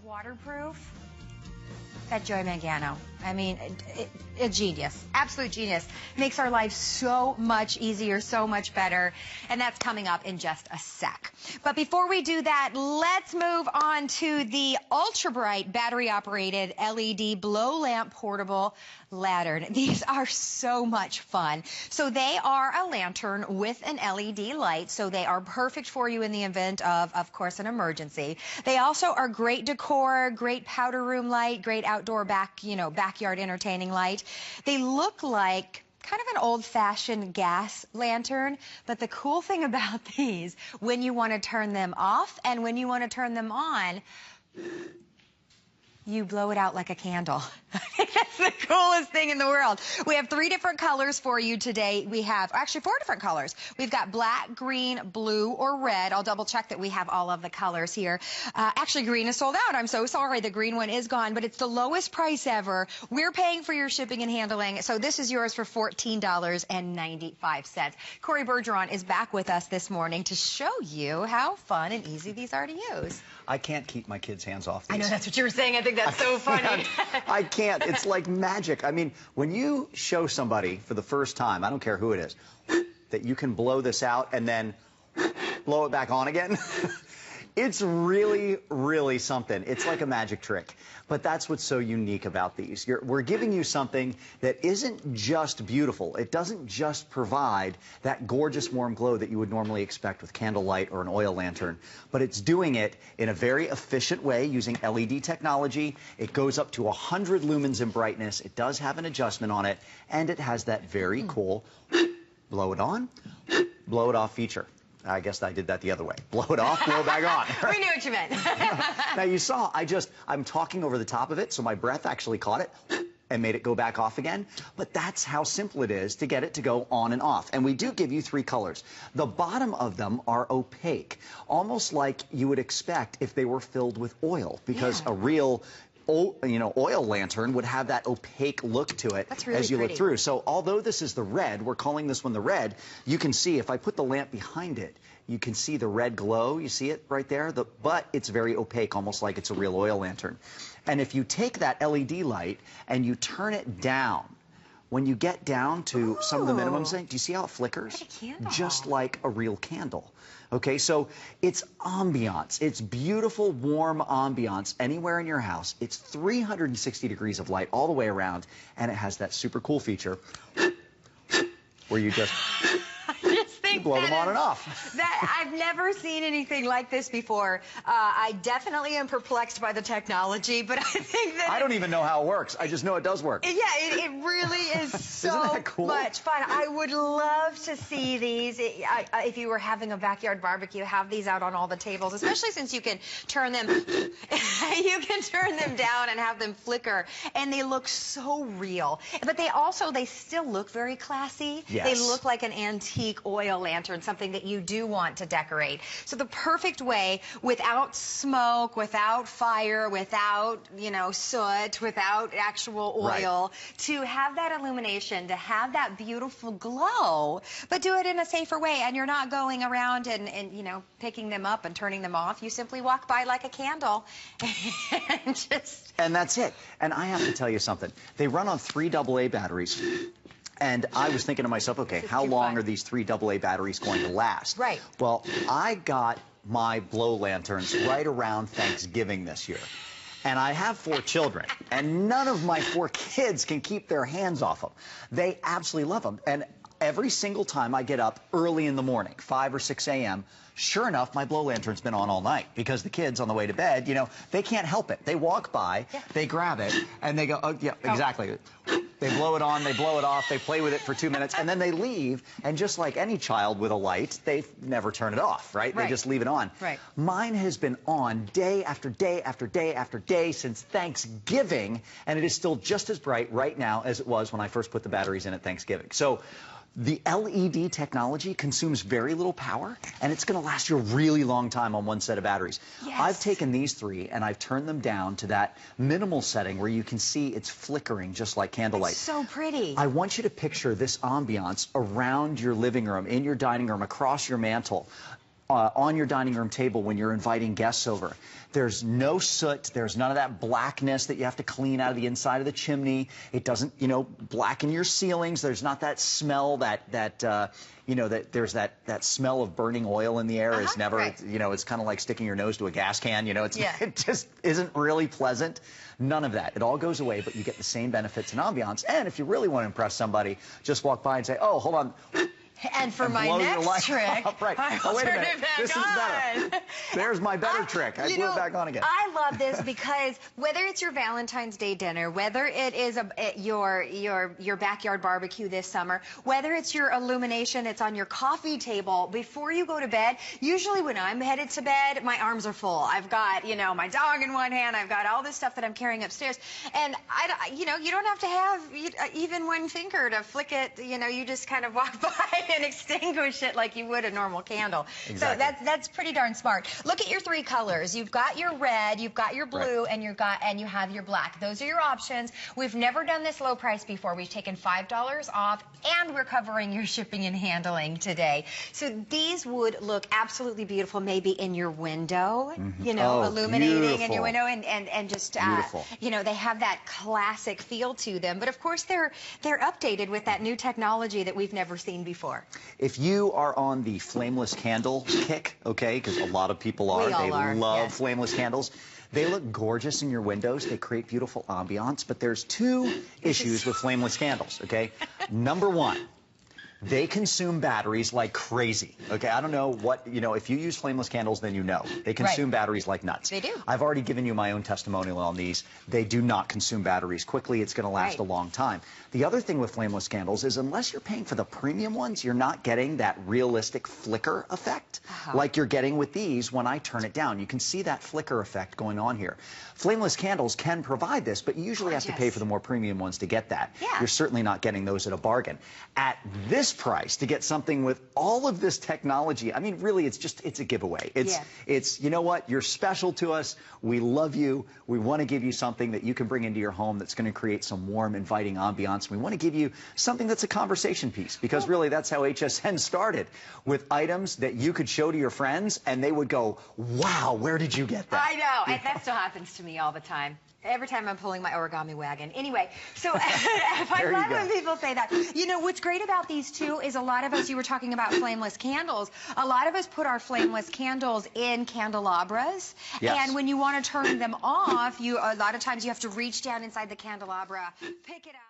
Waterproof. That Joy Mangano. I mean, a genius, absolute genius. Makes our lives so much easier, so much better. And that's coming up in just a sec. But before we do that, let's move on to the UltraBright battery-operated LED blow lamp portable lantern. These are so much fun. So they are a lantern with an LED light, so they are perfect for you in the event of course, an emergency. They also are great decor, great powder room light, great outdoor backyard entertaining light. They look like kind of an old-fashioned gas lantern, but the cool thing about these, when you want to turn them off and when you want to turn them on, you blow it out like a candle. I think that's the coolest thing in the world. We have 3 different colors for you today. We have actually 4 different colors. We've got black, green, blue, or red. I'll double check that we have all of the colors here. Actually, green is sold out. I'm so sorry. The green one is gone, but it's the lowest price ever. We're paying for your shipping and handling, so this is yours for $14.95. Corey Bergeron is back with us this morning to show you how fun and easy these are to use. I can't keep my kids' hands off these. I know that's what you were saying. I think that's so funny. I can't. It's like magic. I mean, when you show somebody for the first time, I don't care who it is, that you can blow this out and then blow it back on again, it's really, really something. It's like a magic trick. But that's what's so unique about these. We're giving you something that isn't just beautiful. It doesn't just provide that gorgeous warm glow that you would normally expect with candlelight or an oil lantern, but it's doing it in a very efficient way using LED technology. It goes up to 100 lumens in brightness. It does have an adjustment on it, and it has that very cool blow it on, blow it off feature. I guess I did that the other way. Blow it off, blow it back on. We knew what you meant. Now you saw, I'm talking over the top of it, so my breath actually caught it and made it go back off again. But that's how simple it is to get it to go on and off. And we do give you 3 colors. The bottom of them are opaque, almost like you would expect if they were filled with oil, because a real oil lantern would have that opaque look to it as you look through. So although this is the red, we're calling this one the red, you can see if I put the lamp behind it, you can see the red glow. You see it right there? But it's very opaque, almost like it's a real oil lantern. And if you take that LED light and you turn it down, when you get down to some of the minimum settings, do you see how it flickers? Like a candle. Just like a real candle. Okay, so it's ambiance. It's beautiful, warm ambiance anywhere in your house. It's 360 degrees of light all the way around, and it has that super cool feature where you just blow them on and off. I've never seen anything like this before. I definitely am perplexed by the technology, but I think that... I don't even know how it works. I just know it does work. Yeah, it really is so cool? much fun. I would love to see these. If you were having a backyard barbecue, have these out on all the tables, especially since you can turn them down and have them flicker, and they look so real. But they still look very classy. Yes. They look like an antique oil lantern, something that you do want to decorate. So the perfect way, without smoke, without fire, without, soot, without actual oil, to have that illumination, to have that beautiful glow, but do it in a safer way. And you're not going around and picking them up and turning them off. You simply walk by like a candle and that's it. And I have to tell you something. They run on 3 AA batteries. And I was thinking to myself, okay, how long are these 3 AA batteries going to last? Right. Well, I got my blow lanterns right around Thanksgiving this year. And I have 4 children, and none of my 4 kids can keep their hands off them. They absolutely love them. And every single time I get up early in the morning, 5 or 6 a.m., sure enough, my blow lantern's been on all night, because the kids on the way to bed, they can't help it. They walk by, they grab it, and they go, oh, yeah, exactly. They blow it on, they blow it off, they play with it for 2 minutes, and then they leave. And just like any child with a light, they never turn it off, right? They just leave it on. Right. Mine has been on day after day after day after day since Thanksgiving, and it is still just as bright right now as it was when I first put the batteries in at Thanksgiving. So the LED technology consumes very little power, and it's going to last you a really long time on one set of batteries. Yes. I've taken these 3 and I've turned them down to that minimal setting where you can see it's flickering just like candlelight. It's so pretty. I want you to picture this ambiance around your living room, in your dining room, across your mantle. on your dining room table when you're inviting guests over. There's no soot. There's none of that blackness that you have to clean out of the inside of the chimney. It doesn't, you know, blacken your ceilings. There's not that smell you know, that there's that smell of burning oil in the air. It's never, right. You know, it's kind of like sticking your nose to a gas can. You know, Yeah. It just isn't really pleasant. None of that. It all goes away, but you get the same benefits and ambiance. And if you really want to impress somebody, just walk by and say, oh, hold on. And for my blow your next light trick, up. Right. I will Oh, wait a turn minute. it back This is on. better. There's my better trick. I blew it back on again. I love this because whether it's your Valentine's Day dinner, whether it is your backyard barbecue this summer, whether it's your illumination, it's on your coffee table before you go to bed. Usually when I'm headed to bed, my arms are full. I've got, you know, my dog in one hand. I've got all this stuff that I'm carrying upstairs, and you know, you don't have to have even one finger to flick it. You know, you just kind of walk by and extinguish it like you would a normal candle. Exactly. So that's pretty darn smart. Look at your three colors. You've got your red, you've got your blue, right. and you have your black. Those are your options. We've never done this low price before. We've taken $5 off, and we're covering your shipping and handling today. So these would look absolutely beautiful, maybe in your window, you know, illuminating in your window, and just you know, they have that classic feel to them. But of course, they're updated with that new technology that we've never seen before. If you are on the flameless candle kick, okay, because a lot of people are, they love flameless candles. They look gorgeous in your windows. They create beautiful ambiance, but there's two issues with flameless candles, okay? Number one, they consume batteries like crazy. Okay, I don't know what, you know, if you use flameless candles, then you know. They consume batteries like nuts. They do. I've already given you my own testimonial on these. They do not consume batteries quickly. It's going to last a long time. The other thing with flameless candles is unless you're paying for the premium ones, you're not getting that realistic flicker effect like you're getting with these when I turn it down. You can see that flicker effect going on here. Flameless candles can provide this, but you usually have to pay for the more premium ones to get that. Yeah. You're certainly not getting those at a bargain. At this price, to get something with all of this technology, I mean, really, it's a giveaway. It's you know what? You're special to us. We love you. We want to give you something that you can bring into your home that's going to create some warm, inviting ambiance. We want to give you something that's a conversation piece, because really that's how HSN started, with items that you could show to your friends and they would go, wow, where did you get that? I know, and that still happens to me all the time. Every time I'm pulling my origami wagon. Anyway, so I love when people say that. You know, what's great about these two is a lot of us, you were talking about flameless candles, a lot of us put our flameless candles in candelabras. Yes. And when you want to turn them off, a lot of times you have to reach down inside the candelabra, pick it up.